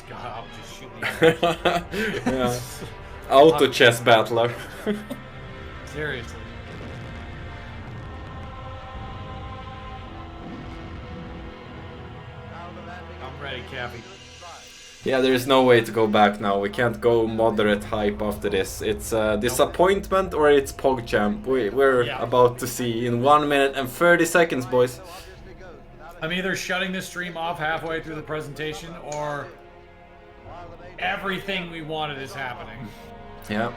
God, I'll just shoot me. Yeah. Auto chess battler. Seriously. I'm ready, Cappy. Yeah, there is no way to go back now. We can't go moderate hype after this. It's disappointment or it's PogChamp. We're about to see in 1 minute and 30 seconds, boys. I'm either shutting the stream off halfway through the presentation or everything we wanted is happening. Yeah.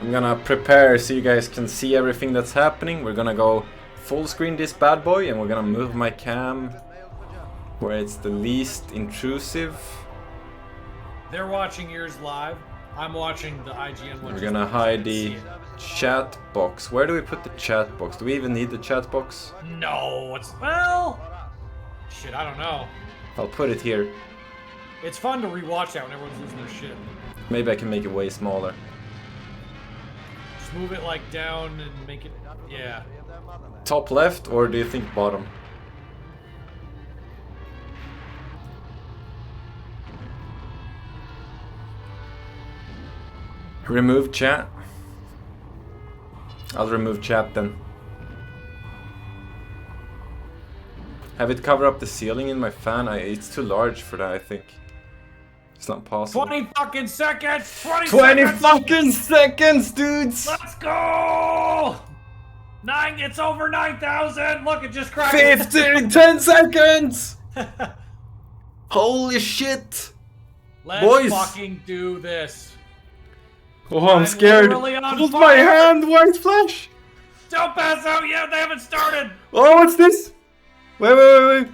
I'm gonna prepare so you guys can see everything that's happening. We're gonna go full screen this bad boy and we're gonna move my cam where it's the least intrusive. They're watching yours live. I'm watching the IGN one. We're gonna hide the chat box. Where do we put the chat box? Do we even need the chat box? No, well, shit, I don't know. I'll put it here. It's fun to rewatch that when everyone's losing their shit. Maybe I can make it way smaller. Just move it like down and make it, yeah. Top left, or do you think bottom? Remove chat. I'll remove chat then. Have it cover up the ceiling in my fan? It's too large for that, I think. It's not possible. 20 fucking seconds! 20 seconds! Fucking seconds, dudes! Let's go! It's over 9,000! Look, it just cracked! 10 seconds! Holy shit! Let's boys. fucking do this. Oh, I'm scared. Hold my hand, White Flash! Don't pass out yet, they haven't started! Oh, what's this? Wait.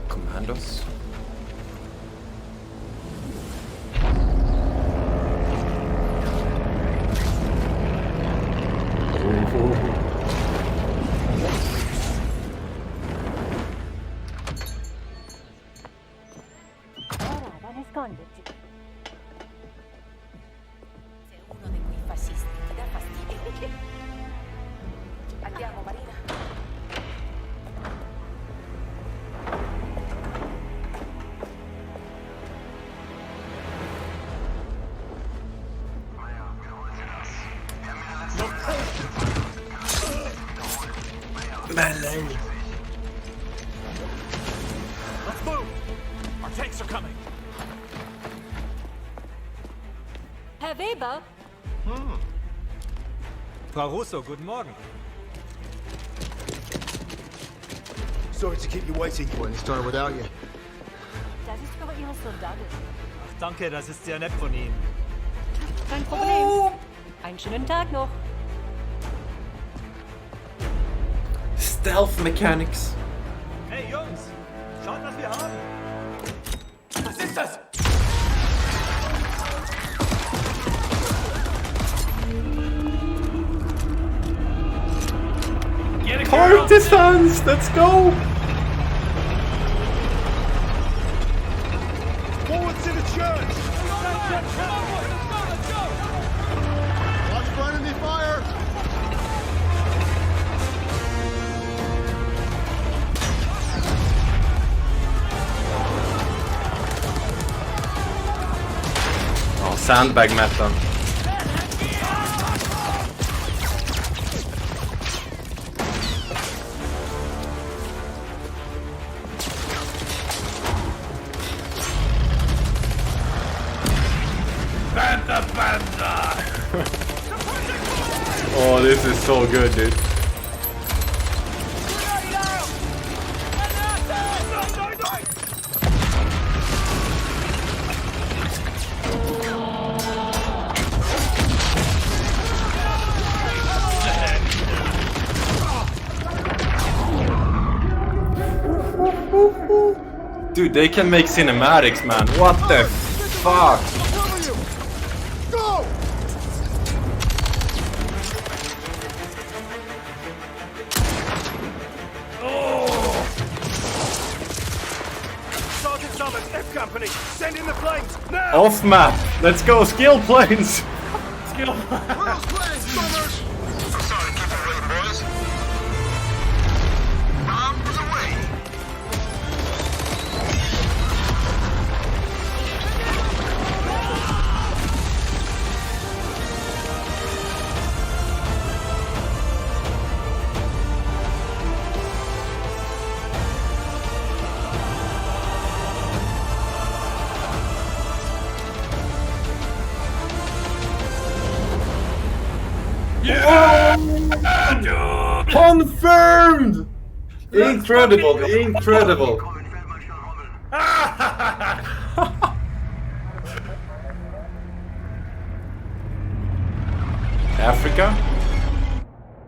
Commandos. Nasconderci. Sei uno di quei fascisti che dà fastidio. Andiamo, Marina. Melee. Let's move! Our tanks are coming! Herr Weber? Frau Russo, guten Morgen. Sorry to keep you waiting. Well, it's done without you. Das ist für Ihre Soldaten. Ach, danke, das ist sehr nett von Ihnen. Kein Problem. Einen schönen Tag noch. Stealth mechanics. Hey Jungs, schaut, was wir haben! Was ist das? Partisans, let's go! Forward to the church! Watch enemy fire! Oh, sandbag meta. Oh, this is so good, dude. Dude, they can make cinematics, man. What the fuck? Go! summon F Company. Send in the planes now. Off map. Let's go. Skill planes. Skill. Where's planes, bombers? Sorry, keep it ready, boys. Bombs away. Confirmed. Incredible. Incredible. Africa?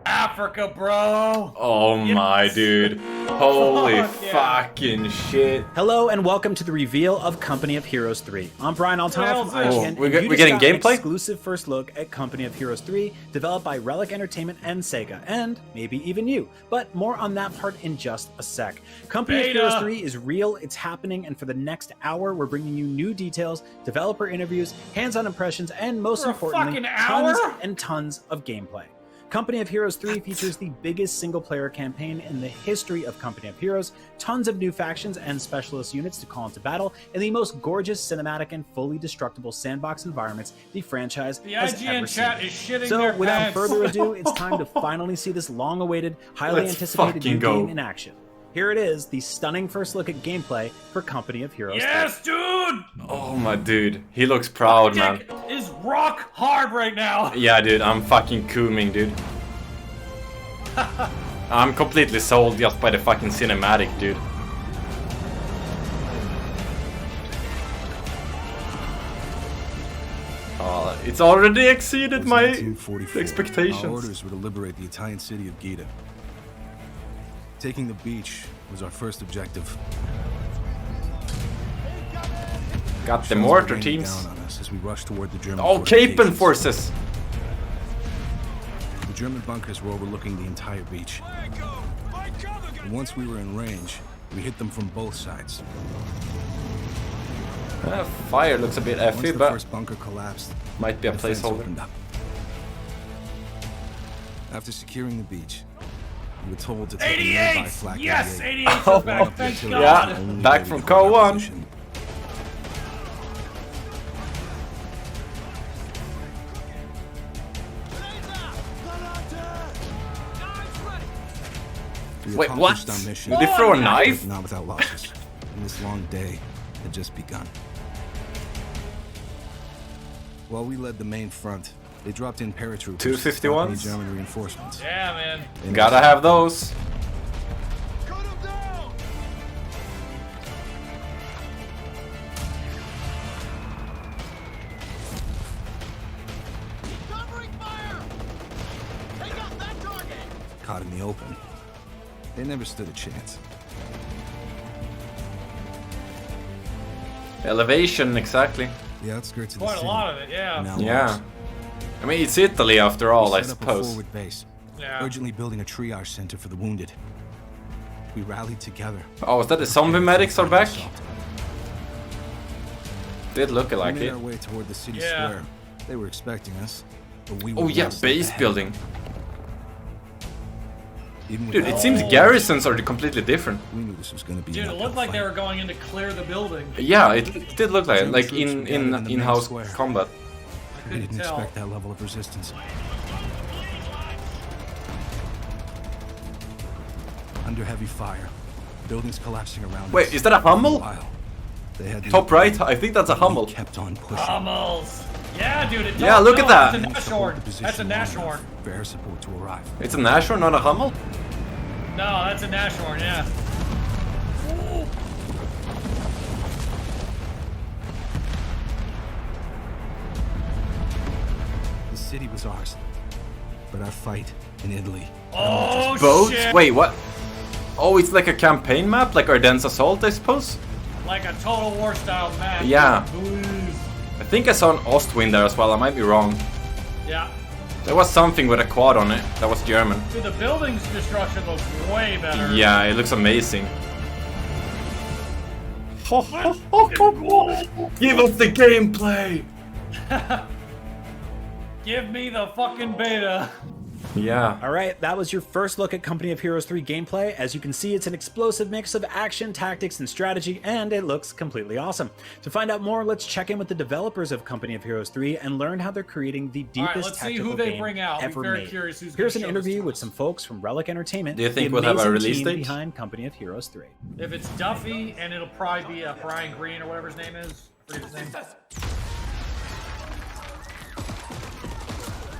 Africa, bro. Oh my dude. Holy Yeah. fucking shit. Hello and welcome to the reveal of Company of Heroes 3. I'm Brian Altano from IGN. and we're you just getting got an gameplay? exclusive first look at Company of Heroes 3, developed by Relic Entertainment and Sega, and maybe even you. But more on that part in just a sec. Company of Heroes 3 is real, it's happening, and for the next hour, we're bringing you new details, developer interviews, hands-on impressions, and most For a importantly, fucking hour? tons and tons of gameplay. Company of Heroes 3 features the biggest single-player campaign in the history of Company of Heroes, tons of new factions and specialist units to call into battle, and the most gorgeous cinematic and fully destructible sandbox environments the franchise The has IGN ever chat seen. is shitting So, their without pants. further ado, it's time to finally see this long-awaited, highly Let's anticipated fucking new go. game in action. Here it is, the stunning first look at gameplay for Company of Heroes 3. Yes, dude. Oh my dude. He looks proud, man. Dick is rock hard right now. Yeah, dude. I'm fucking cooming, dude. I'm completely sold just by the fucking cinematic, dude. It's already exceeded my 1944. expectations. Our orders were to liberate the Italian city of Gita. Taking the beach was our first objective. Got the Shells mortar were raining teams. down on us as we rushed toward the German Oh, Capen fortifications. forces. The German bunkers were overlooking the entire beach. And once we were in range, we hit them from both sides. Fire looks a bit Once effy, the but first bunker collapsed, might be a the fence placeholder. opened up. After securing the beach, we were told to take a nearby 88. flak Yes, 88. 88 is back. Thank Yeah. God. Only Back way from to hold our COH3. position. We Wait, accomplished what? our mission, Did they throw a but knife? not without losses. And this long day had just begun. While we led the main front, they dropped in paratroopers. 251s? stopping German reinforcements. Yeah, man. And Gotta have those. caught in the open. They never stood a chance. Elevation, exactly. The outskirts of the Quite a city. lot of it, yeah. Now Yeah. lost. I mean, it's Italy after all, We I set up a suppose. forward base, Yeah. urgently building a triage center for the wounded. We rallied together. Oh, is that the zombie medics are back? Assault. Did look We like made it. our way toward the city Yeah. square. They were expecting us, but we were Oh yeah, one step base ahead. building. Even with Dude, all it seems the- garrisons are completely different. We knew this was going to be. Dude, an it uphill looked like they fight. were going in to clear the building. Yeah, it did look like it, German like troops were in gathered in the main in-house square. combat. I We couldn't didn't tell. expect that level of resistance. Under heavy fire, buildings collapsing around us. Wait, is that a Hummel? Meanwhile, they had the Top upper right, hand, I think that's a but we Hummel. kept on pushing. Hummels. Yeah, dude. It Yeah, does. look at No, that. That's a Managed Nash to hold horn. the position That's a long Nash enough horn. for air support to arrive. It's a Nashorn, not a Hummel? No, that's a Nash horn. Yeah. The city was ours, but our fight in Italy. Oh Boats? shit! Wait, what? Oh, it's like a campaign map, like Ardennes Assault, I suppose? Like a Total War style map. Yeah. Ooh. I think I saw an Ostwind there as well, I might be wrong. Yeah. There was something with a quad on it, that was German. Dude, the building's destruction looks way better. Yeah, it looks amazing. Give us the gameplay! Give me the fucking beta. Yeah. All right, that was your first look at Company of Heroes 3 gameplay. As you can see, it's an explosive mix of action, tactics, and strategy, and it looks completely awesome. To find out more, let's check in with the developers of Company of Heroes 3 and learn how they're creating the deepest let's see tactical who they game bring out. ever I'm very made. curious who's Here's gonna an show this interview to with us. some folks from Relic Entertainment. Do you think the we'll have a amazing release team date? behind Company of Heroes 3. If it's Duffy, and it'll probably be Brian Green or whatever his name is. I forget his name.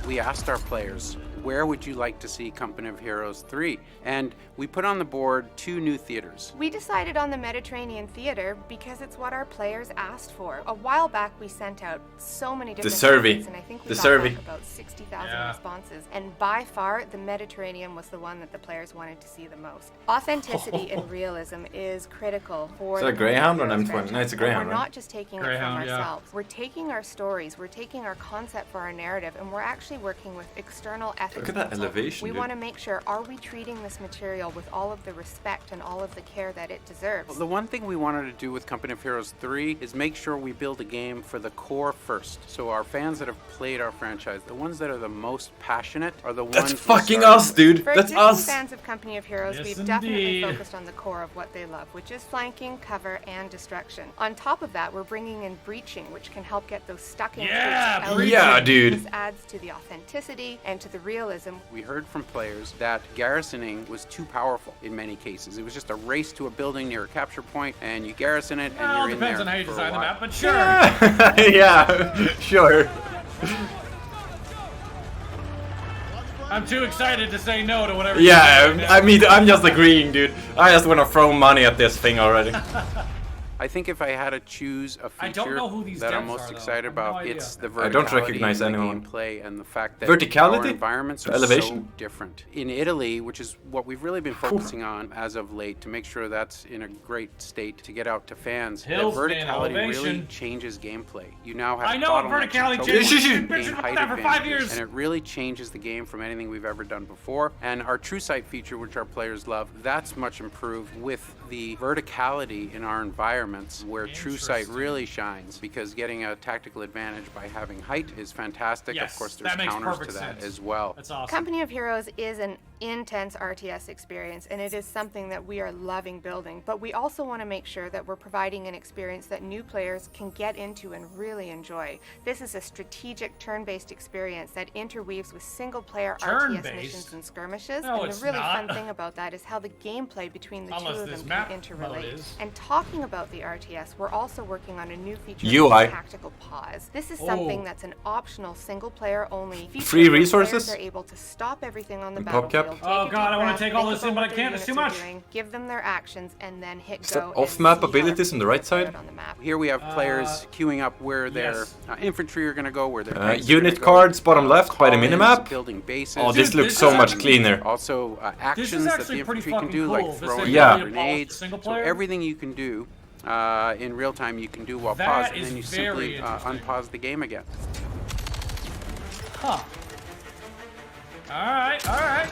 We asked our players, where would you like to see Company of Heroes 3? And we put on the board 2 new theaters. We decided on the Mediterranean Theater because it's what our players asked for. A while back, we sent out so many different survey. ideas, and I think we The got survey. back about 60,000 responses. And by far, the Mediterranean was the one that the players wanted to see the most. Authenticity and realism is critical for Is that a the Greyhound or Heroes an M20? franchise. No, it's a And Greyhound, We're right? not just taking it Greyhound, from yeah. ourselves. We're taking our stories, we're taking our concept for our narrative, and we're actually working with external ethics. Look at that consultants. elevation, We dude. want to make sure, are we treating this material with all of the respect and all of the care that it deserves? Well, the one thing we wanted to do with Company of Heroes 3 is make sure we build a game for the core first. So our fans that have played our franchise, the ones that are the most passionate, are the ones That's we fucking started us, with. dude. For That's existing us. fans of Company of Heroes, Yes, we've definitely indeed. focused on the core of what they love, which is flanking, cover, and destruction. On top of that, we're bringing in breaching, which can help get those stuck-in Yeah, troops out. breaching. Yeah, dude. This adds to the authenticity and to the realism. We heard from players that garrisoning was too powerful in many cases. It was just a race to a building near a capture point, and you garrison it, and Well, you're it in depends there on how you for a design the while. map, but sure. Yeah, sure. I'm too excited to say no to whatever. Yeah, you say. I mean, I'm just agreeing, dude. I just want to throw money at this thing already. I think if I had to choose a I don't feature know who these that I'm devs most are, though. excited I have no about, idea. it's the verticality I don't recognize in the anyone. gameplay and the fact that Verticality? our environments are Elevation? so different. In Italy, which is what we've really been focusing on as of late to make sure that's in a great state to get out to fans, Hills, that man, verticality really elevation. changes gameplay. You now have I know bottlenecks verticality and changes. tokens We've and been gain bitching about height that for 5 advantages, years. and it really changes the game from anything we've ever done before. And our True Sight feature, which our players love, that's much improved with the verticality in our environments, where True Sight really shines, because getting a tactical advantage by having height is fantastic. Yes, of course, there's that makes counters perfect to that sense. as well. That's awesome. Company of Heroes is an intense RTS experience, and it is something that we are loving building, but we also want to make sure that we're providing an experience that new players can get into and really enjoy. This is a strategic turn-based experience that interweaves with single-player RTS Turn-based? missions and skirmishes, No, and it's the really not. fun thing about that is how the gameplay between the Unless two of this them map can mode interrelate. is. And talking about the RTS, we're also working on a new feature UI. called Tactical Pause. This is something Oh. that's an optional single-player only feature Free where resources? players are able to stop everything on the And PopCap? battlefield. Oh, take a God, deep I wanna breath, take all think this in, about but I what can't, their it's too units are much. doing, give them their actions, and then hit Is go. that and off-map see how abilities on the right side? it's on the map. Here we have players queuing up where their yes. infantry are going to go, where their tanks are Unit gonna go, cards, bottom left by the call-ins, minimap. building bases. Oh, this Dude, looks this so is much actually- cleaner. Also, actions that the actually pretty infantry can fucking do, cool, like this throwing thing Yeah. grenades. single So player. everything you can do in real time, you can do while That paused, and is then you very simply interesting. unpause the game again. Huh. Alright, alright.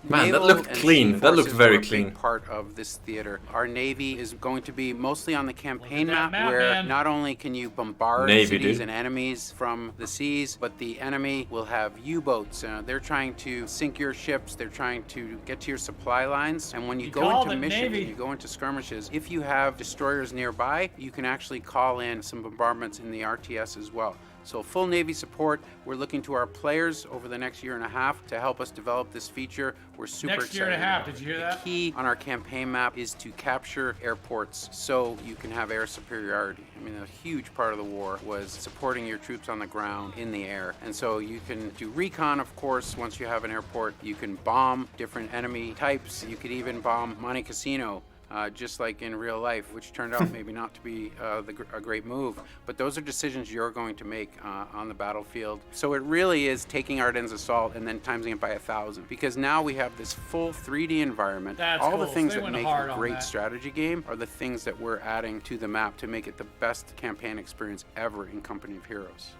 Man, that Naval looked and clean. sea That looked forces very were a big clean. part of this theater. Our navy is going to be mostly on the campaign Look at that map, map, where man. not only can you bombard Navy, cities dude. and enemies from the seas, but the enemy will have U-boats. They're trying to sink your ships. They're trying to get to your supply lines. And when you You go called into it missions, Navy. and you go into skirmishes, if you have destroyers nearby, you can actually call in some bombardments in the RTS as well. So full Navy support. We're looking to our players over the next year and a half to help us develop this feature. We're super Next year excited. and a half, about did it. you hear The that? key on our campaign map is to capture airports so you can have air superiority. I mean, a huge part of the war was supporting your troops on the ground, in the air. And so you can do recon, of course, once you have an airport. You can bomb different enemy types. You could even bomb Monte Cassino. Just like in real life, which turned out maybe not to be a great move. But those are decisions you're going to make on the battlefield. So it really is taking Ardennes Assault and then timesing it by 1,000. Because now we have this full 3D environment. That's All cool. the things They that went make hard a on great that. strategy game are the things that we're adding to the map to make it the best campaign experience ever in Company of Heroes.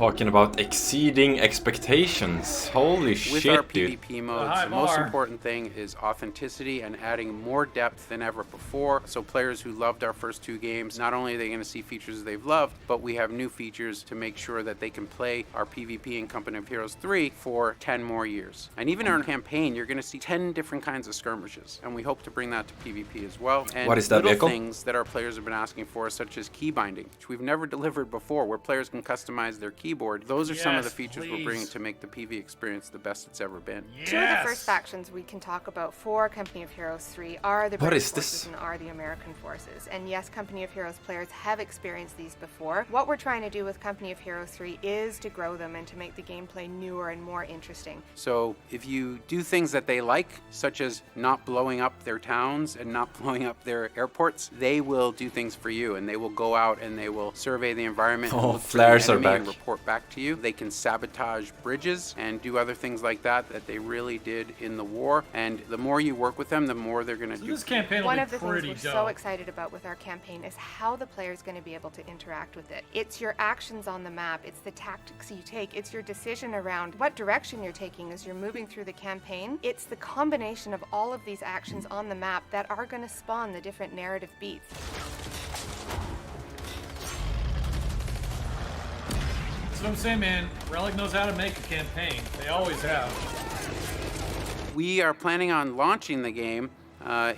Talking about exceeding expectations. Holy With shit, our dude. PvP modes, high the most bar. important thing is authenticity and adding more depth than ever before. So players who loved our first 2 games, not only are they going to see features they've loved, but we have new features to make sure that they can play our PvP in Company of Heroes 3 for 10 more years. And even in our campaign, you're going to see 10 different kinds of skirmishes. And we hope to bring that to PvP as well. And What is that little vehicle? things that our players have been asking for, such as key binding, which we've never delivered before, where players can customize their keyboard. Those are some of the Yes, features please. we're bringing to make the PV experience the best it's ever been. Two of the first factions we can talk about for Company of Heroes 3 are the What British is this? forces and are the American forces. And yes, Company of Heroes players have experienced these before. What we're trying to do with Company of Heroes 3 is to grow them and to make the gameplay newer and more interesting. So if you do things that they like, such as not blowing up their towns and not blowing up their airports, they will do things for you, and they will go out and they will survey the environment and Oh, look for the flares are enemy and back. report back to you. They can sabotage bridges and do other things like that they really did in the war. And the more you work with them, the more they're going to So do. this campaign will One be of the things pretty we're dope. so excited about with our campaign is how the player is going to be able to interact with it. It's your actions on the map, it's the tactics you take, it's your decision around what direction you're taking as you're moving through the campaign. It's the combination of all of these actions on the map that are going to spawn the different narrative beats. That's what I'm saying, man. Relic knows how to make a campaign. They always have. We are planning on launching the game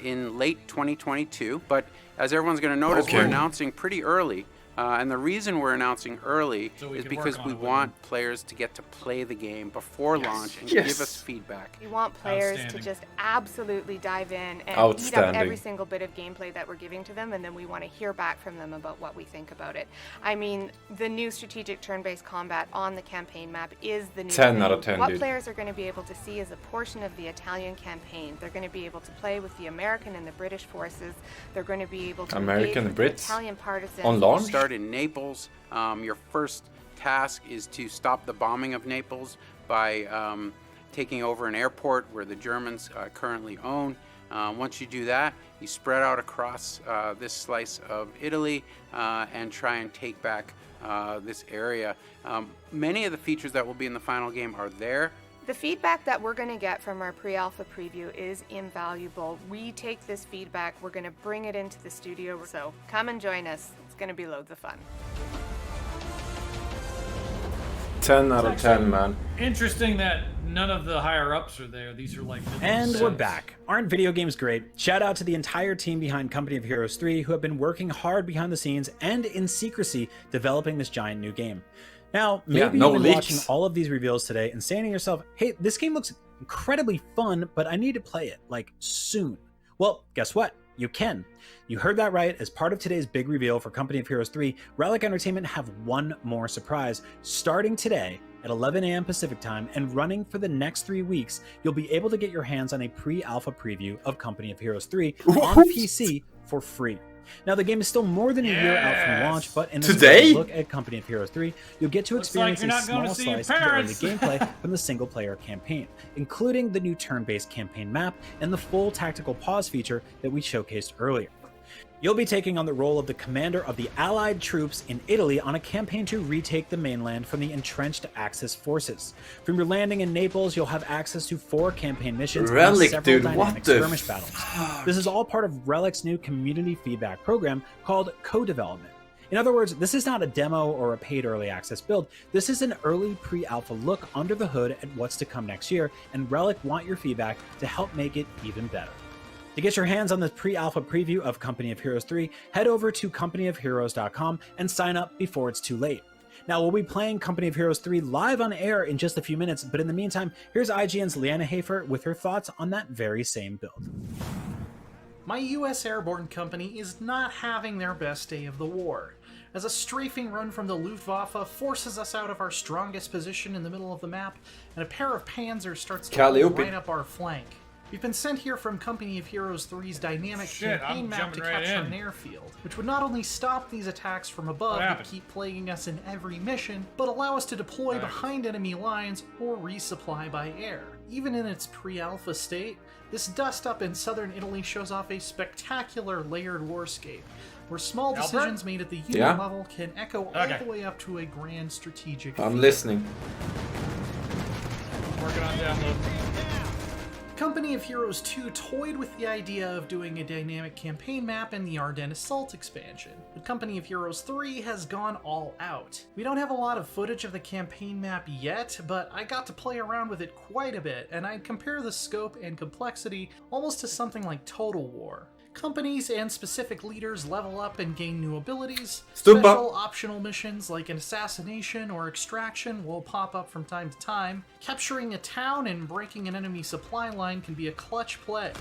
in late 2022, but as everyone's going to notice, Okay. we're announcing pretty early. And the reason we're announcing early So we is can because work on we it with want players to get to play the game before launch and Yes. give us feedback. We want players to Outstanding. just absolutely dive in and eat up Outstanding. every single bit of gameplay that we're giving to them, and then we want to hear back from them about what we think about it. I mean, the new strategic turn-based combat on the campaign map is the new 10 thing. out of 10, What dude. players are going to be able to see is a portion of the Italian campaign. They're going to be able to play with the American and the British forces. They're going to be able to American engage with the Brits? Italian partisans. On launch? Start in Naples. Your first task is to stop the bombing of Naples by taking over an airport where the Germans currently own. Once you do that, you spread out across this slice of Italy and try and take back this area. Many of the features that will be in the final game are there. The feedback that we're going to get from our pre-alpha preview is invaluable. We take this feedback, we're going to bring it into the studio, so come and join us. It's going to be loads of fun. 10 out of 10, man. Interesting that none of the higher ups are there. These are like. And we're cents. back. Aren't video games great? Shout out to the entire team behind Company of Heroes 3 who have been working hard behind the scenes and in secrecy developing this giant new game. Now, maybe no you've been leaks. watching all of these reveals today and saying to yourself, hey, this game looks incredibly fun, but I need to play it, like, soon. Well, guess what? You can. You heard that right. As part of today's big reveal for Company of Heroes 3, Relic Entertainment have one more surprise. Starting today at 11 a.m. Pacific time and running for the next 3 weeks, you'll be able to get your hands on a pre-alpha preview of Company of Heroes 3 on PC for free. Now, the game is still more than a year out from launch, but in this Today? look at Company of Heroes 3, you'll get to Looks like experience you're not a going small to see your slice of the early parents. gameplay from the single-player campaign, including the new turn-based campaign map and the full tactical pause feature that we showcased earlier. You'll be taking on the role of the commander of the Allied troops in Italy on a campaign to retake the mainland from the entrenched Axis forces. From your landing in Naples, you'll have access to 4 campaign missions Relic, and several dude, what dynamic the skirmish battles. This is all part of Relic's new community feedback program called co-development. In other words, this is not a demo or a paid early access build. This is an early pre-alpha look under the hood at what's to come next year, and Relic want your feedback to help make it even better. To get your hands on this pre-alpha preview of Company of Heroes 3, head over to companyofheroes.com and sign up before it's too late. Now, we'll be playing Company of Heroes 3 live on air in just a few minutes, but in the meantime, here's IGN's Leanna Hafer with her thoughts on that very same build. My U.S. airborne company is not having their best day of the war, as a strafing run from the Luftwaffe forces us out of our strongest position in the middle of the map, and a pair of Panzers starts to Calliope. line up our flank. We've been sent here from Company of Heroes 3's dynamic Shit, campaign I'm map to jumping right capture in. an airfield, which would not only stop these attacks from above What that happened? keep plaguing us in every mission, but allow us to deploy Right. behind enemy lines or resupply by air. Even in its pre-alpha state, this dust-up in southern Italy shows off a spectacular layered warscape, where small decisions made at the unit level can echo all the way up to a grand strategic I'm feat. listening. Working on download. Company of Heroes 2 toyed with the idea of doing a dynamic campaign map in the Ardennes Assault expansion, but Company of Heroes 3 has gone all out. We don't have a lot of footage of the campaign map yet, but I got to play around with it quite a bit, and I'd compare the scope and complexity almost to something like Total War. Companies and specific leaders level up and gain new abilities. Special optional missions like an assassination or extraction will pop up from time to time. Capturing a town and breaking an enemy supply line can be a clutch play.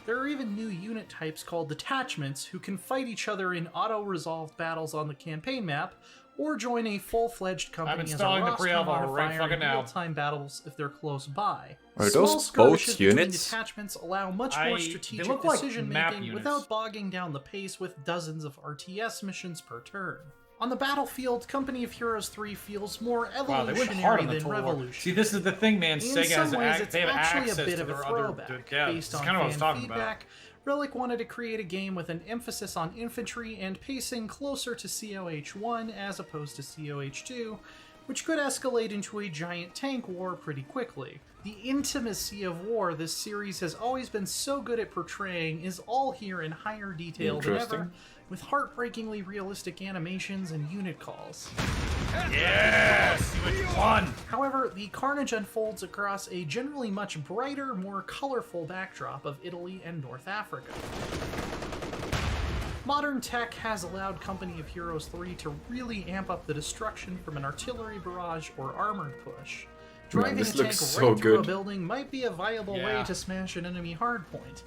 There are even new unit types called detachments who can fight each other in auto-resolved battles on the campaign map, or join a full-fledged company as a roster modifier in real-time battles if they're close by. Are Small those skirmishes both between units? detachments allow much more strategic decision-making without bogging down the pace with dozens of RTS missions per turn. On the battlefield, Company of Heroes 3 feels more evolutionary than revolutionary. See, this is the thing, man. In Sega some ways, has it's they have actually access a bit to of a their throwback. other. Based on kind of what I was fan talking feedback, Relic wanted to create a game with an emphasis on infantry and pacing closer to COH3 as opposed to COH2, which could escalate into a giant tank war pretty quickly. The intimacy of war this series has always been so good at portraying is all here in higher detail than ever, with heartbreakingly realistic animations and unit calls. Yes! You won! However, the carnage unfolds across a generally much brighter, more colorful backdrop of Italy and North Africa. Modern tech has allowed Company of Heroes 3 to really amp up the destruction from an artillery barrage or armored push. Driving a tank through a building might be a viable way to smash an enemy hardpoint,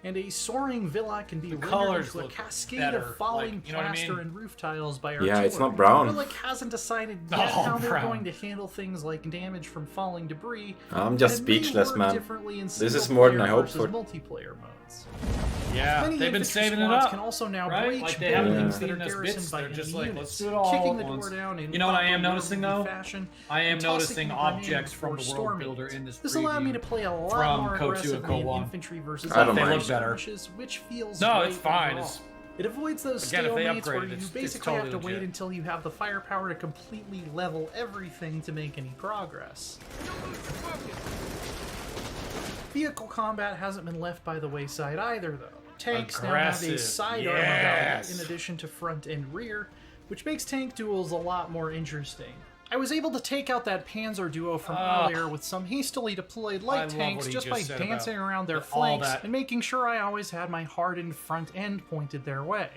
and a soaring villa can be rendered into a cascade of falling plaster and roof tiles by artillery. Yeah, it's not brown. Relic hasn't decided yet how they're going to handle things like damage from falling debris. I'm just speechless, man. This is more than I hoped for. Multiplayer modes. Yeah, Many they've been infantry saving it squads up. can also now Right? breach Like they haven't buildings been that are feeding us garrisoned bits. by They're just enemy like, let's units, do it all kicking at the door once. down in You know what I am proper noticing orderly though? fashion, I am and tossing noticing the grenade objects from before the world storming builder it. in this This allowed me to play a lot from more COH2 and aggressively in COH1. infantry versus I don't They mind. look better. which feels No, great it's fine. overall. It's, It avoids those Again, if they stalemates upgrade where it, you it's basically totally have to wait legit. until you have the firepower to completely level everything to make any progress. Vehicle combat hasn't been left by the wayside either, though. Tanks now have a side armor value in addition to front and rear, which makes tank duels a lot more interesting. I was able to take out that Panzer duo from earlier with some hastily deployed light tanks just by dancing around their flanks and making sure I always had my hardened front end pointed their way.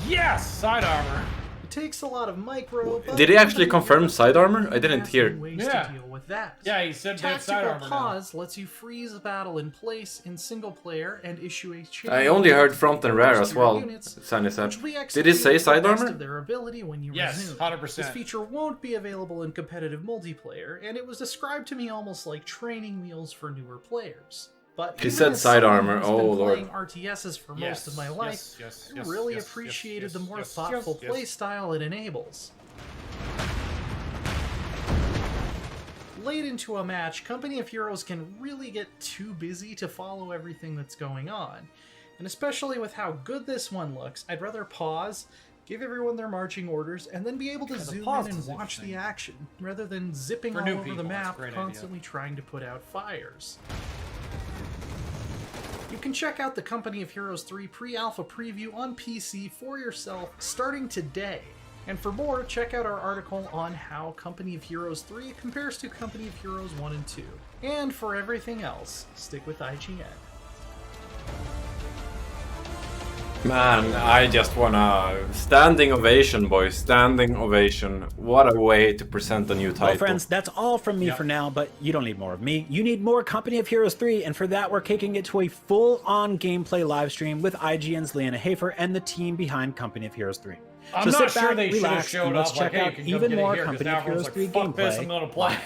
yes! Side armor. It takes a lot of micro. Did he actually confirm side armor? I didn't hear. Ways Yeah. to deal with that. Yeah, he said they had side Tactical armor now. pause lets you freeze a battle in place in single player and issue a chain. I only heard front and rear to as your well, units, Sunny said. which will be Did he say executed to side the best armor? of their ability when you Yes, resume. 100%. This feature won't be available in competitive multiplayer, and it was described to me almost like training wheels for newer players. But He even said as side someone armor, who's oh been lord. playing RTSs for most of my life, I really appreciated the more thoughtful playstyle it enables. Late into a match, Company of Heroes can really get too busy to follow everything that's going on. And especially with how good this one looks, I'd rather pause, give everyone their marching orders, and then be able to zoom in and watch the action, rather than zipping all over the map, constantly trying to put out fires. You can check out the Company of Heroes 3 pre-alpha preview on PC for yourself starting today. And for more, check out our article on how Company of Heroes 3 compares to Company of Heroes 1 and 2. And for everything else, stick with IGN. Man, I just wanna... Standing ovation, boys. Standing ovation. What a way to present a new title. Well, friends, that's all from me for now, but you don't need more of me. You need more Company of Heroes 3, and for that, we're kicking it to a full-on gameplay livestream with IGN's Leanna Hafer and the team behind Company of Heroes 3. I'm so not sit sure back, they should have relax, showed and let's up check like, hey, out you can come even get it more here, 'cause Company now of Heroes everyone's 3 like, fuck this, I'm gameplay. gonna play.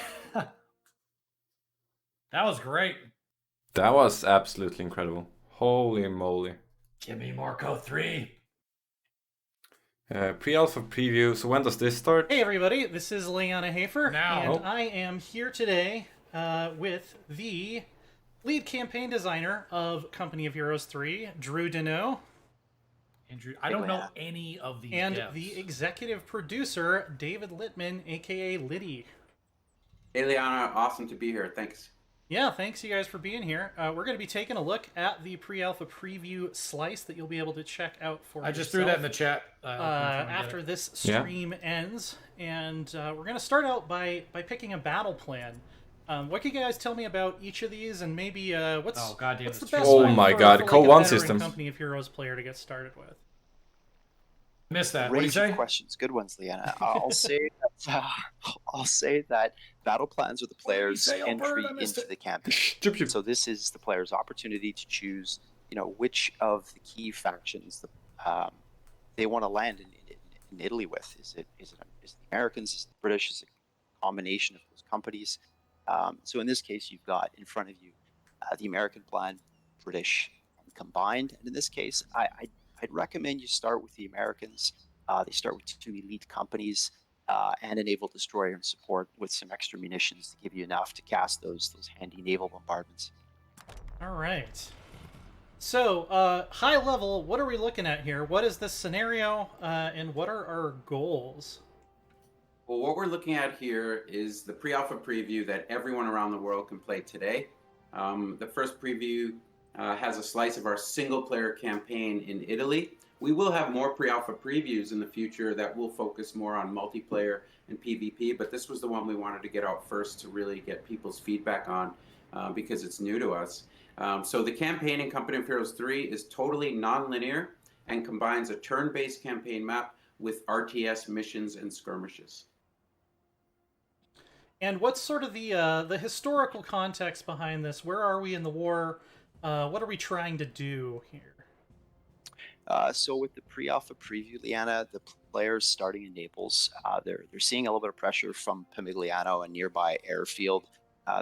That was great. That was absolutely incredible. Holy moly. Give me more Code 3. Pre-alpha preview. So when does this start? Hey everybody, this is Leanna Hafer, Now. and I am here today with the lead campaign designer of Company of Heroes 3, Drew Deneau, Andrew, I don't know any of these and devs. the executive producer, David Littman, aka Liddy. Hey, Liana, awesome to be here. Thanks. Yeah, thanks you guys for being here. We're going to be taking a look at the pre-alpha preview slice that you'll be able to check out for I just threw that in the chat. after this stream ends, and we're going to start out by picking a battle plan. What can you guys tell me about each of these, and maybe what's the best Oh one my for, god, for like Co. a 1 veteran systems. Company of Heroes player to get started with? Missed that. What do you Range of say? questions, good ones, Leanna. I'll say that battle plans are the player's say, entry Albert? I missed into it. the campaign. So this is the player's opportunity to choose, which of the key factions they want to land in Italy with. Is it the Americans? Is it the British? Is it a combination of those companies? So in this case, you've got in front of you the American plan, British combined, and in this case, I'd recommend you start with the Americans. They start with 2 elite companies and a naval destroyer and support with some extra munitions to give you enough to cast those handy naval bombardments. All right. So, high level, what are we looking at here? What is this scenario, and what are our goals? Well, what we're looking at here is the pre-alpha preview that everyone around the world can play today. The first preview has a slice of our single-player campaign in Italy. We will have more pre-alpha previews in the future that will focus more on multiplayer and PvP, but this was the one we wanted to get out first to really get people's feedback on because it's new to us. So the campaign in Company of Heroes 3 is totally non-linear and combines a turn-based campaign map with RTS missions and skirmishes. And what's sort of the historical context behind this? Where are we in the war? What are we trying to do here? So with the pre-alpha preview, Liana, the players starting in Naples, they're seeing a little bit of pressure from Pomigliano, a nearby airfield.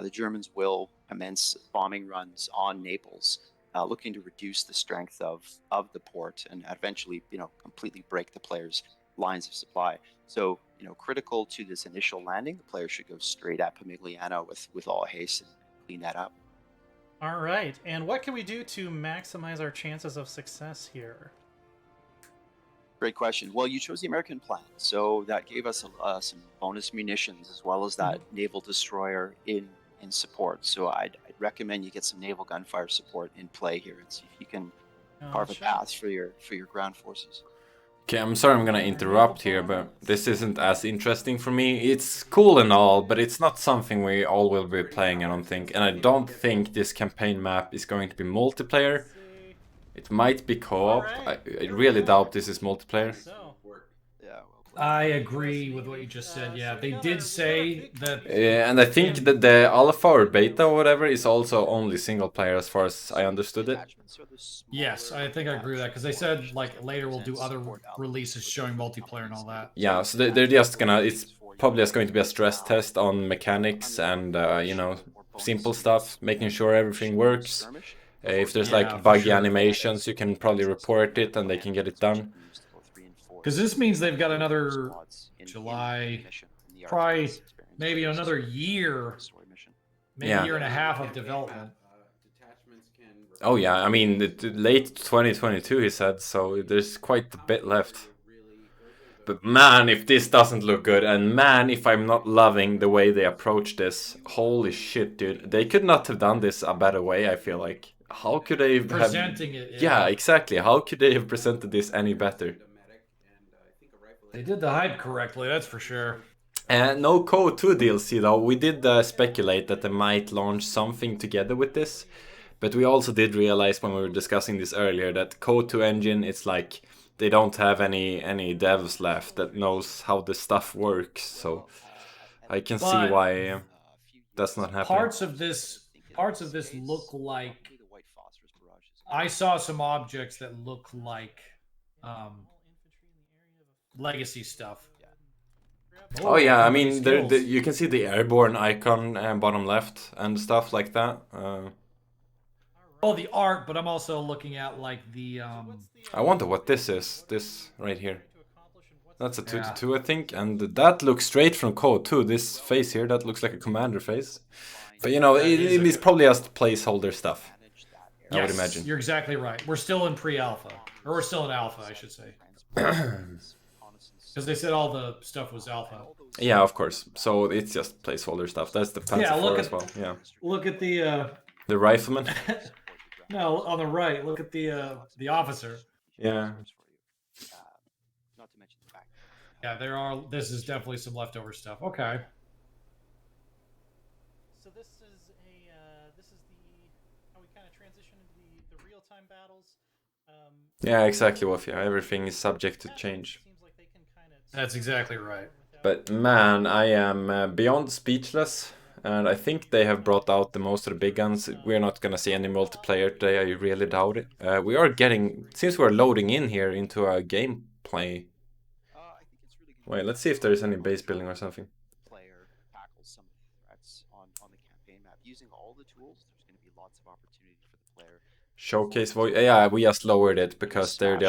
The Germans will commence bombing runs on Naples, looking to reduce the strength of the port and eventually, completely break the players' lines of supply. So, critical to this initial landing, the player should go straight at Pomigliano with all haste and clean that up. All right, and what can we do to maximize our chances of success here? Great question. Well, you chose the American plan, so that gave us some bonus munitions as well as that naval destroyer in support. So I'd recommend you get some naval gunfire support in play here and see if you can carve a path for your ground forces. Okay, I'm sorry I'm gonna interrupt here, but this isn't as interesting for me. It's cool and all, but it's not something we all will be playing, I don't think. And I don't think this campaign map is going to be multiplayer. It might be co-op. I really doubt this is multiplayer. I agree with what you just said. Yeah, they did say that. And I think that the alpha or beta or whatever is also only single player as far as I understood it. Yes, I think I agree with that because they said like later we'll do other releases showing multiplayer and all that. Yeah, so they're just gonna. It's probably just going to be a stress test on mechanics and simple stuff, making sure everything works. If there's like buggy animations, you can probably report it and they can get it done. Because this means they've got another July, probably maybe another year, maybe a year and a half of development. Oh yeah, I mean, late 2022 he said, so there's quite a bit left. But man, if this doesn't look good, and man, if I'm not loving the way they approach this, holy shit, dude. They could not have done this a better way, I feel like. How could they have... Presenting it, yeah, exactly. How could they have presented this any better? They did the hype correctly, that's for sure. And no COH3 DLC though. We did speculate that they might launch something together with this. But we also did realize when we were discussing this earlier that COH3 engine, it's like they don't have any devs left that knows how this stuff works. So I can see why that's not happening. Parts of this look like... I saw some objects that look like legacy stuff. Oh yeah, I mean, you can see the airborne icon bottom left and stuff like that. Oh, the art, but I'm also looking at like the... I wonder what this is. This right here. That's a 2-2, I think, and that looks straight from COH3. This face here, that looks like a commander face. But you know, it is probably just placeholder stuff. I would imagine. You're exactly right. We're still in pre-alpha, or we're still in alpha, I should say. Because they said all the stuff was alpha. Yeah, of course. So it's just placeholder stuff. That's the fancy for as well. Yeah. Look at the rifleman. No, on the right. Look at the officer. Yeah. Yeah, there are. This is definitely some leftover stuff. Okay. So this is how we kind of transition into the real-time battles. Yeah, exactly, Wolf. Yeah, everything is subject to change. That's exactly right. But man, I am beyond speechless, and I think they have brought out the most of the big guns. We're not gonna see any multiplayer today. I really doubt it. We are getting, since we're loading in here into a gameplay. Wait, let's see if there's any base building or something. Player tackles some threats on the campaign map using all the tools. There's going to be lots of opportunity for the player. Showcase voice. Yeah, we just lowered it because they're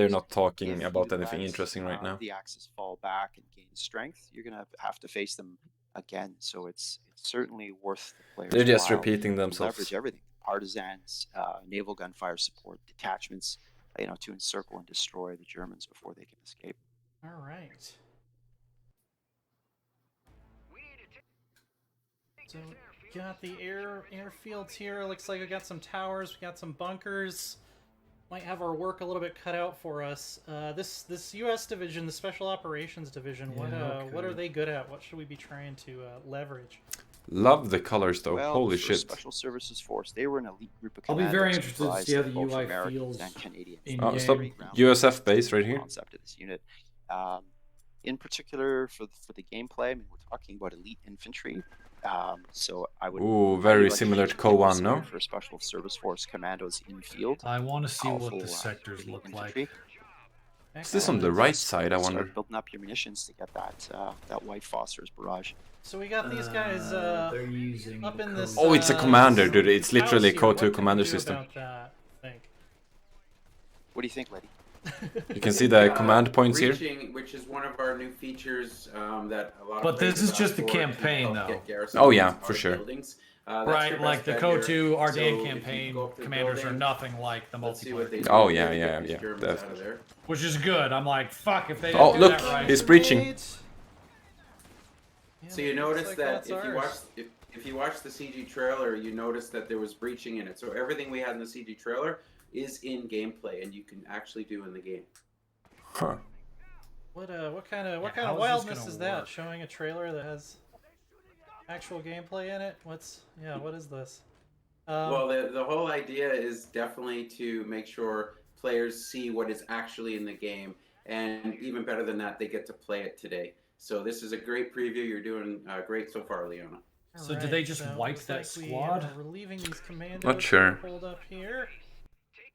not talking about anything interesting right now. The axes fall back and gain strength. You're going to have to face them again. So it's certainly worth the players. They're just repeating themselves. Leverage everything: partisans, naval gunfire support, detachments, to encircle and destroy the Germans before they can escape. All right. So got the airfields here. Looks like we got some towers. We got some bunkers. Might have our work a little bit cut out for us. This U.S. division, the Special Operations Division. What are they good at? What should we be trying to leverage? Love the colors though. Well, holy shit! Special Services Force. They were an elite group of I'll be very commandos interested to see how the UI Americans feels and Canadians. in Stop. USF base right here. Concept of this unit. In particular for the gameplay, I mean, we're talking about elite infantry. So I would. Ooh, very similar to COH1, no? For Special Service Force commandos in field. I want to see what the sectors look like. Is this on the right side? I wonder. Start building up your munitions to get that white phosphorus barrage. So we got these guys they're using up in this. Oh, it's a commander, dude. It's literally a COH2 commander system. What do you think, lady? You can see the command points here. Which is one of our new features that a lot of. But this is just the campaign, though. Oh yeah, for sure. Right, like the COH2 RDN campaign commanders are nothing like the multiplayer. Oh yeah, definitely. Which is good. I'm like, fuck if they. Oh do look, that right. he's breaching. So you notice that if you watch the CG trailer, you notice that there was breaching in it. So everything we had in the CG trailer is in gameplay, and you can actually do in the game. Huh. What kind of wildness is that? Showing a trailer that has actual gameplay in it? What is this? Well, the whole idea is definitely to make sure players see what is actually in the game, and even better than that, they get to play it today. So this is a great preview. You're doing great so far, Leona. So did they just wipe that squad? We're leaving these commandos. Not sure. Hold up here.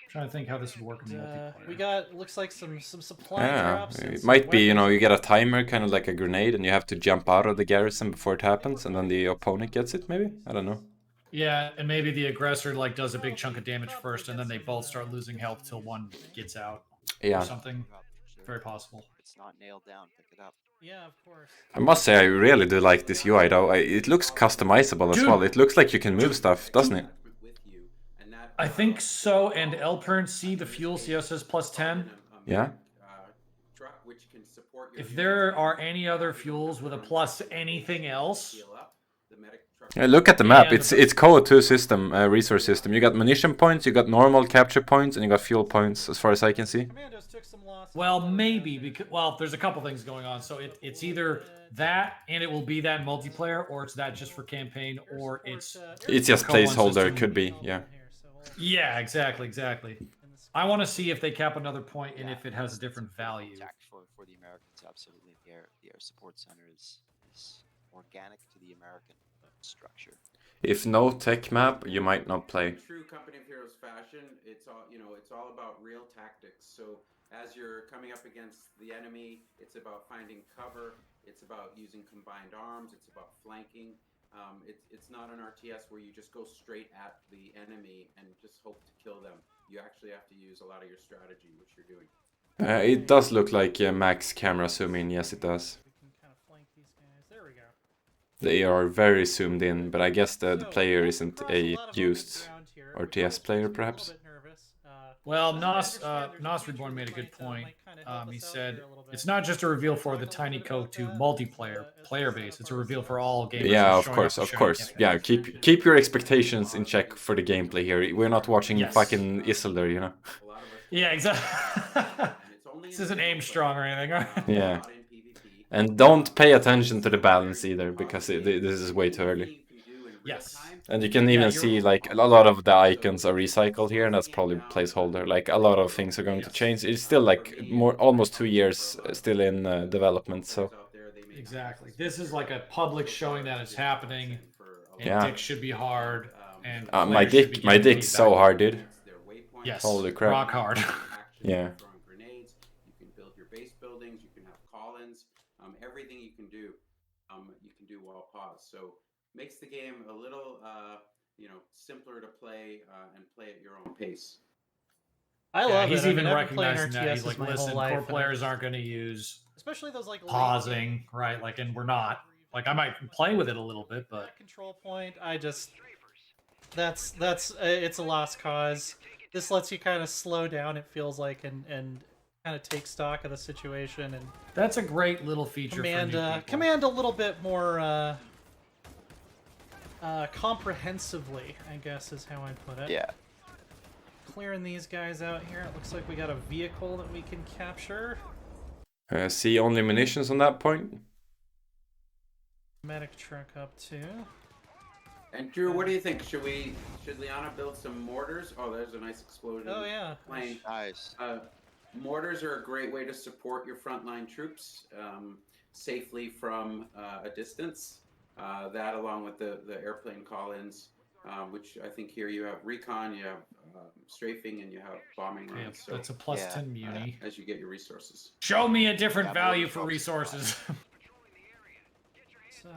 Trying to think how this would work in multiplayer. We got, looks like some supply drops. It might be, you get a timer, kind of like a grenade, and you have to jump out of the garrison before it happens, and then the opponent gets it, maybe? I don't know. Yeah, and maybe the aggressor does a big chunk of damage first, and then they both start losing health till one gets out. Yeah. Or something. Very possible. It's not nailed down. Pick it up. Yeah, of course. I must say, I really do like this UI, though. It looks customizable as well. It looks like you can move stuff, doesn't it? I think so, and Elpern C, the fuel CS says +10. Yeah. If there are any other fuels with a plus anything else. Yeah, look at the map. It's COH2 system, resource system. You got munition points, you got normal capture points, and you got fuel points, as far as I can see. Well, maybe because there's a couple things going on. So it's either that, and it will be that multiplayer, or it's that just for campaign, or it's just placeholder. It could be, yeah. Yeah, exactly. I want to see if they cap another point and if it has a different value. For the Americans, absolutely. The air support center is organic to the American structure. If no tech map, you might not play. True Company of Heroes fashion, it's all about real tactics. So as you're coming up against the enemy, it's about finding cover. It's about using combined arms. It's about flanking. It's not an RTS where you just go straight at the enemy and just hope to kill them. You actually have to use a lot of your strategy, which you're doing. It does look like max camera zoom in, yes it does. We can kind of flank these guys. There we go. They are very zoomed in, but I guess the player isn't Across a lot of used open ground here. RTS player, A little perhaps. bit nervous. Well, Listen, I Nos understand there's Nos a Reborn made a good feature point. might kinda help He us out said here a little bit. it's not just a reveal for the Talk a Tiny little Coke bit 2 about that multiplayer as player set base. up It's a our reveal for results. all gamers. Yeah, who's of showing course, up of to course. shiny Yeah, campaigns. keep your expectations in check for the gameplay here. We're not watching Yes. fucking Isildur, you know. Yeah, exactly. This isn't aim strong or anything, right? Yeah. And don't pay attention to the balance either, because this is way too early. Yes. And you can even see like a lot of the icons are recycled here, and that's probably placeholder. Like a lot of things are going to change. It's still like almost 2 years still in development, so. Exactly. This is like a public showing that it's happening, and Yeah. dick should be hard, and My players should be my getting dick's feedback. so hard, dude. Yes. Holy crap. Rock hard. Yeah. You can build your base buildings. You can have call-ins. Everything you can do while paused. So makes the game a little, simpler to play and play at your own pace. I Yeah, love he's it. even I've been playing recognizing that. He's RTSs like, my whole listen, life, core and I players just- aren't going to use especially those like late pausing, right? Like, and we're not. Like, I might play with it a little bit, but that control point. I just that's it's a lost cause. This lets you kind of slow down. It feels like and kind of take stock of the situation and that's a great little feature. command for new people. command a little bit more comprehensively, I guess is how I put it. Yeah. Clearing these guys out here. It looks like we got a vehicle that we can capture. See only munitions on that point. Medic truck up too. And Drew, what do you think? Should Liana build some mortars? Oh, there's a nice explosion. Oh yeah. Plane. Nice. Mortars are a great way to support your frontline troops safely from a distance. That, along with the airplane call-ins, which I think here you have recon, you have strafing, and you have bombing Yeah, runs. that's a plus yeah, 10 muni. As you get your resources. Show me a different Yeah, value more for folks. resources. So.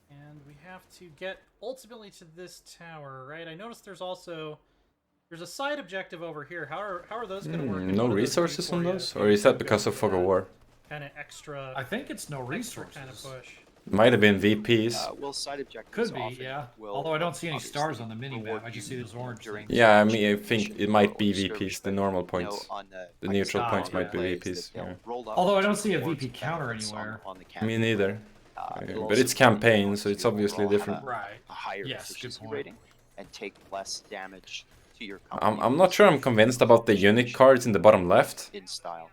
And we have to get ultimately to this tower, right? I noticed there's a side objective over here. How are those going to work? No resources on those? Or is that because of Fog of War? Kind of extra. I think it's no extra resources. kind of push. Might have been VPs. Well, side objectives Could be, often yeah. will Although I don't see any obviously stars on the mini reward map. I just you see those orange during things. Yeah, I mission mean, I think mission it might be or skirmish, VPs, the but, normal you know, points. on The like neutral style points might be plays VPs. that they'll Yeah. roll up Although I don't to see a towards VP counter benefits anywhere. on the Me campaign. neither. It'll But also it's campaign, reward so it's you obviously overall different. have Right. a higher Yes, good efficiency point. rating and take less damage to your company. I'm not sure I'm convinced about the unit cards in the bottom left. In style.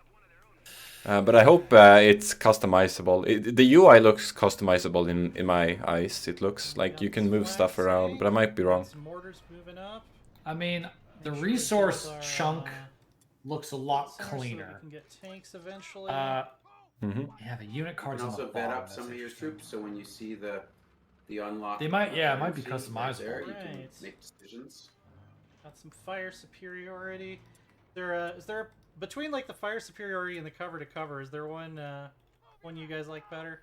But I hope it's customizable. The UI looks customizable in my eyes. It looks like you can move stuff around, but I might be wrong. Some mortars moving up. I mean, the Make sure resource those are, chunk looks a lot center so that cleaner. we can get tanks eventually. Yeah, the unit You cards can on the also vet bottom. up that's some of your interesting. troops, so when you see the unlock, They might- yeah, it might be currency customizable. There, you can Right. make decisions. Got some fire superiority. Is there between like the fire superiority and the cover to cover? Is there one you guys like better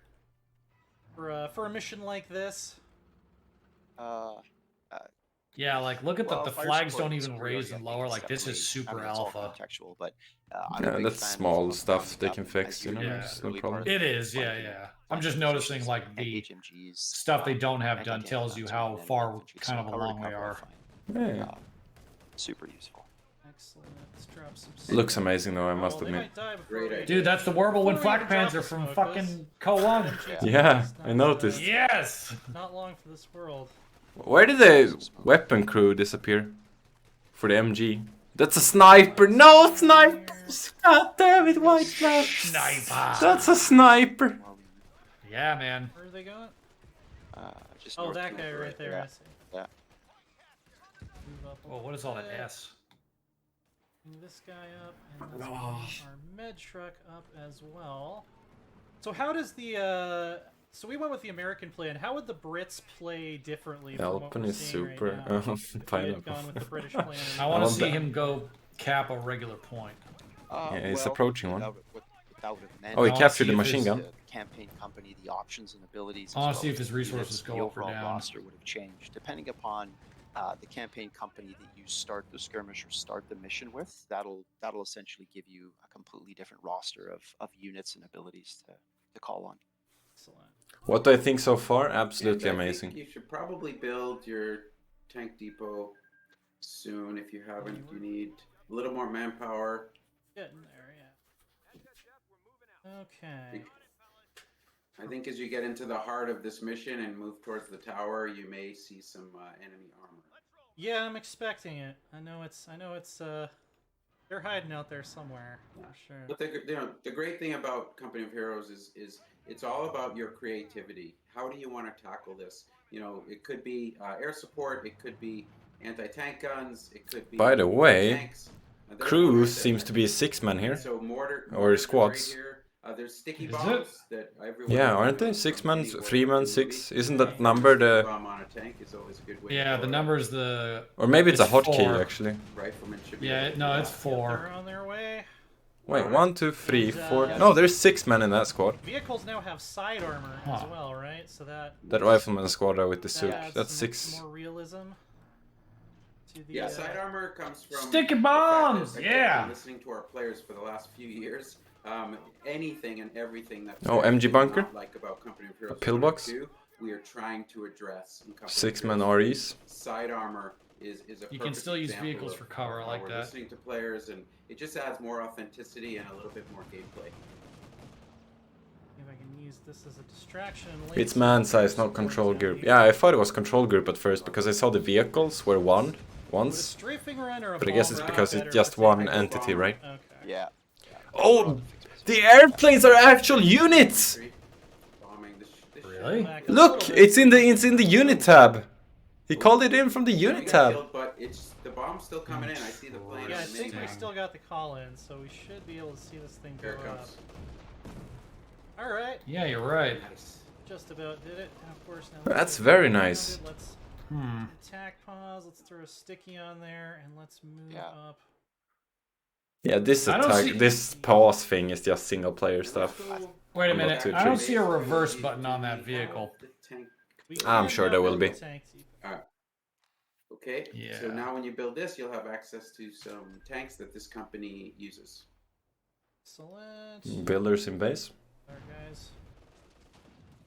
for a mission like this? Yeah, like look at Well, the fire flags support don't is even superiority, raise I and think, lower. is Like this is definitely- super I mean, it's all alpha. contextual, but I'm a Yeah, big that's fan small of stuff they rounding can up, fix, as you know, you there's no early problem. part of It is, yeah, flanking- yeah. I'm flanking just noticing positions like and the HMGs, stuff they don't have done anti-tank tells you guns, how and then far infantry, kind so of cover to along we cover, are. fine. Yeah. Super useful. Excellent. Let's drop some. Looks amazing though, I must they admit. might die before Great we- idea. Dude, that's the Warble Before we Flak even drop Panzer the from smoke, fucking Co-1. Yeah, I noticed. Yes! Not long for this world. Where did the weapon crew disappear? For the MG? That's a sniper! No snipers! God damn it, White Flash! Sniper! That's a sniper! Yeah, man. Where are they going? Just Oh, north that to guy the right there. Yeah. I see. Yeah. Move up a Well, what is all that bit. S? Move this guy up, and let's Oh. move our med truck up as well. So how does the so we went with the American plan. How would the Brits play differently from what Alpen we're is seeing right super. now? If we had Pineapple. gone with the British plan. I want I to want see that. him go cap a regular point. Yeah, he's approaching one. What that would have meant. Oh, he I wanna captured see the if machine his- gun. The campaign company, the options and abilities. I wanna as see well if his as resources units, go the up or overall down. roster would have changed depending upon the campaign company that you start the skirmish or start the mission with, that'll essentially give you a completely different roster of units and abilities to call on. Excellent. What do I think so far? Absolutely And I amazing. think you should probably build your tank depot soon. If you haven't, you need a little more manpower. Getting there, yeah. Okay. I think as you get into the heart of this mission and move towards the tower, you may see some enemy armor. Yeah, I'm expecting it. I know it's they're hiding out there somewhere for sure. But the great thing about Company of Heroes is it's all about your creativity. How do you want to tackle this? You know, it could be air support, it could be anti-tank guns, it could be. By the way, tanks. Cruz seems to be a 6-man here, So or squads. There's sticky Is bombs that everyone. Yeah, aren't they? 6-man, 3-man, 6. Isn't that number the? Bomb on a tank is always a good way. Yeah, the number's the. Or maybe it's a hotkey 4. actually. Riflemen should be. Yeah, no, it's 4. They're on their way. Wait, 1, 2, 3, 4. No, there's 6 men in that squad. Vehicles now have side armor as well, right? So that. That rifleman squad with the suit. adds That's some 6. more realism. To the, Yeah, side armor comes from Sticky the fact bombs! that, Yeah! Listening to our players for the last few years, anything and everything that. Oh, MG bunker? Not like about Company of Heroes A pillbox? 2, we are trying to address. In Company of 6-man Heroes. REs. Side armor is a. You can perfect still use example vehicles of for cover, I how like we're that. Listening to players, and it just adds more authenticity and a little bit more gameplay. If I can use this as a distraction. It's man size, not control group. Yeah, I thought it was control group at first because I saw the vehicles were once. But I guess it's because it's just one entity, right? Okay. Yeah. Oh, the airplanes are actual units! Bombing this Really? Look, it's in the unit tab. He called it in from the unit tab. But it's the bomb's still coming in. I see the plane. Yeah, I on the think we minimap. still got the call in, so we should be able to see this thing go Here it up. comes. All right, Yeah, you're right. Nice. just about did it. And of course now. That's very nice. Let's attack pause. Let's throw a sticky on there, and let's move up. Yeah, this I don't attack, see- this pause thing is just single player stuff. Wait a I'm not minute. too I don't sure. see a reverse button on that vehicle. The tank. I'm sure there will be. Okay. Yeah. So now when you build this, you'll have access to some tanks that this company uses. Excellent. Builders in base. There, guys.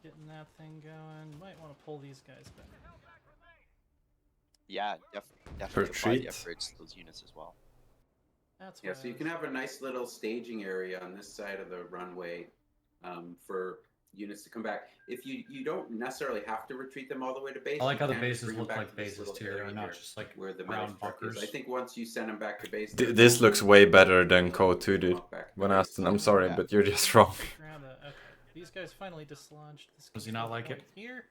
Getting that thing going. Might want to pull these guys back. Yeah, definitely apply the Retreat. upgrades to those units as well. That's Yeah, what so I you was- can have a nice little staging area on this side of the runway for units to come back. If you don't necessarily have to retreat them all the way to base. I like you how the can just bases bring them look back like to this bases little too. area They're not here just like where the metal round truck is. bunkers. I think once you send them back to base. This looks way better than COH3 did. When Aston, I'm sorry, but you're just wrong. Grab that. Okay. These guys finally dislodged. This Does he not like it? Here.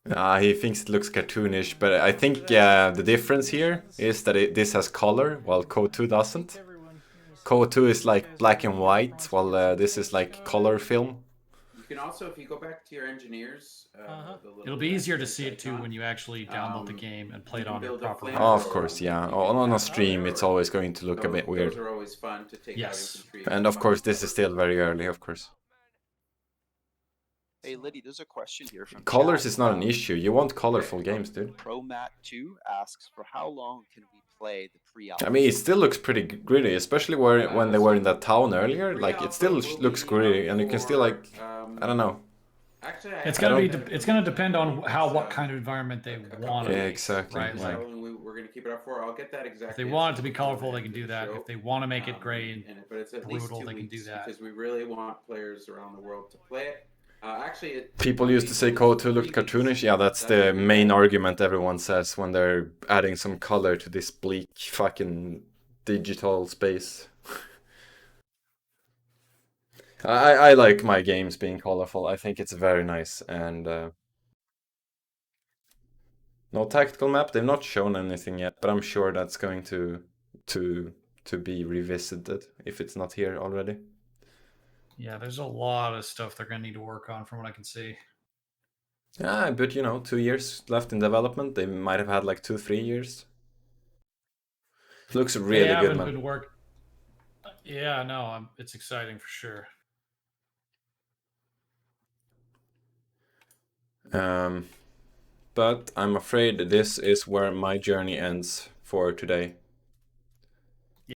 He thinks it looks cartoonish, but I think the difference here is that this has color, while COH2 doesn't. COH2 is like black and white, while this is like color film. You can also, if you go back to your engineers, the little It'll be easier to see it too icon, when you actually download the game and play it you can on your build a proper. flame Oh, of thrower. course, yeah. On a stream, it's always going to look a bit weird. Those are always fun to take Yes. out infantry. And of course, this is still very early, of course. Hey Liddy, there's a question here from Colors chat. is not an issue. You want colorful games, dude. ProMat2 asks, for how long can we play the pre-alpha? I mean, it still looks pretty gritty, especially when they were in that town earlier. Like, it still looks gritty, and you can still like, I don't know. Actually, It's I gonna be. don't- It's gonna depend on what kind of environment they want. Yeah, exactly. Right. Like, we're gonna keep it up for. I'll get that exact. if they want it to be colorful, they can do that. If they want to make it gray and but it's at least brutal, 2 they can do weeks that. because we really want players around the world to play it. Actually, People used to say COH2 looked cartoonish. Yeah, that's the main argument everyone says when they're adding some color to this bleak fucking digital space. I like my games being colorful. I think it's very nice, and no tactical map. They've not shown anything yet, but I'm sure that's going to be revisited if it's not here already. yeah, there's a lot of stuff they're gonna need to work on, from what I can see. Yeah, but 2 years left in development. They might have had like 2-3 years. Looks They really good, haven't man. been work. Yeah, no, it's exciting for sure. but I'm afraid this is where my journey ends for today.